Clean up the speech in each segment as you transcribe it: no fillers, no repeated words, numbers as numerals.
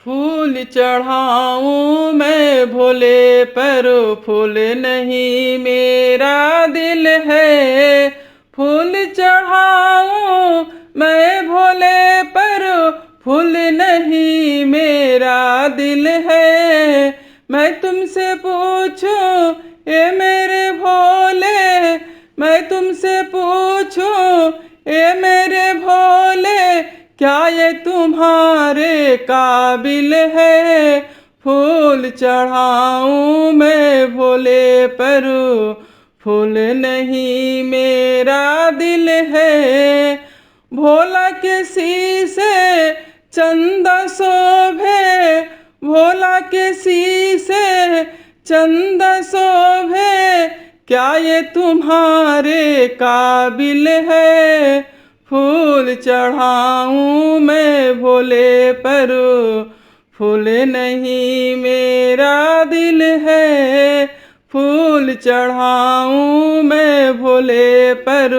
फूल चढ़ाऊं मैं भोले पर फूल नहीं मेरा दिल है। फूल चढ़ाऊं मैं भोले पर फूल नहीं मेरा दिल है। मैं तुमसे पूछूं ये मेरे भोले, मैं तुमसे पूछूं ये मेरे भोले, क्या ये तुम्हारे काबिल है। फूल चढ़ाऊं मैं भोले पर फूल नहीं मेरा दिल है। भोला के शीशे चंदा शोभे, भोला के शीशे चंदा शोभे, क्या ये तुम्हारे काबिल है। फूल चढ़ाऊं मैं भोले पर फूल नहीं मेरा दिल है। फूल चढ़ाऊं मैं भोले पर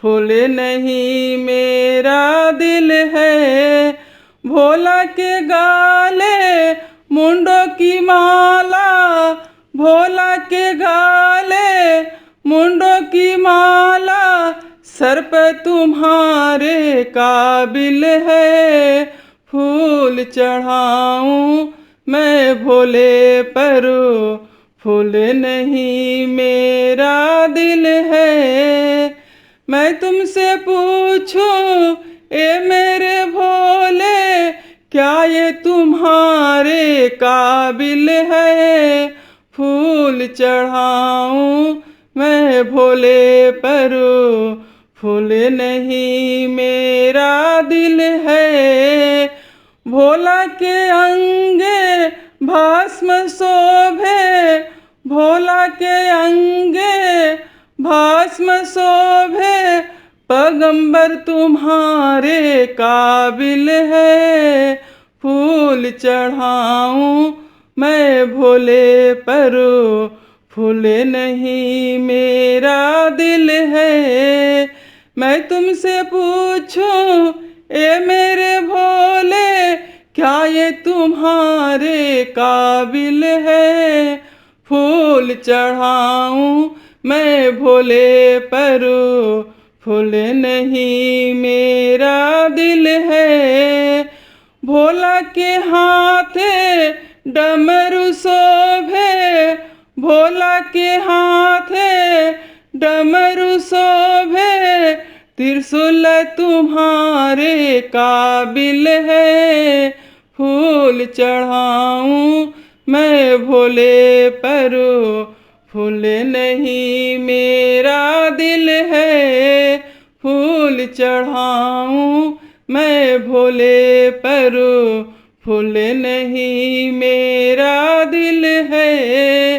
फूल नहीं मेरा दिल है। भोला के गाले मुंडों की माला, भोला के गाले मुंडों की माला, सर पे तुम्हारे काबिल है। फूल चढ़ाऊं मैं भोले पर फूल नहीं मेरा दिल है। मैं तुमसे पूछूं ए मेरे भोले, क्या ये तुम्हारे काबिल है। फूल चढ़ाऊं मैं भोले पर फूल नहीं मेरा दिल है। भोला के अंगे भस्म शोभे, भोला के अंगे भस्म शोभे, पैगंबर तुम्हारे काबिल है। फूल चढ़ाऊं मैं भोले पर फूल नहीं मेरा दिल है। मैं तुमसे पूछूं ए मेरे भोले, क्या ये तुम्हारे काबिल है। फूल चढ़ाऊं मैं भोले पर फूल नहीं मेरा दिल है। भोला के हाथे डमरू शोभे, भोला के हाथे डमरू शोभे, त्रिशूल तुम्हारे काबिल है। फूल चढ़ाऊं मैं भोले पर फूल नहीं मेरा दिल है। फूल चढ़ाऊं मैं भोले पर फूल नहीं मेरा दिल है।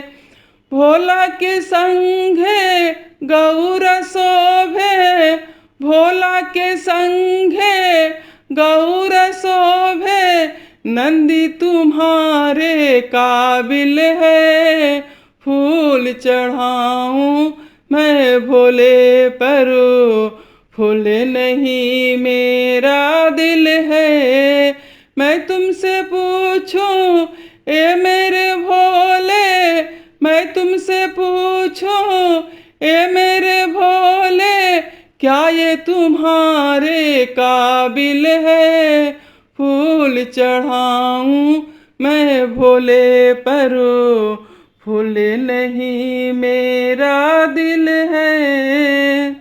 भोला के संघे गौर शोभे, भोला के संघे गौर शोभे, नंदी तुम्हारे काबिल है। फूल चढ़ाऊं मैं भोले पर फूल नहीं मेरा दिल है। मैं तुमसे पूछूं ए मेरे भोले, मैं तुमसे पूछूं ए मेरे भोले, क्या ये तुम्हारे काबिल है। फूल चढ़ाऊं मैं भोले पर फूल नहीं मेरा दिल है।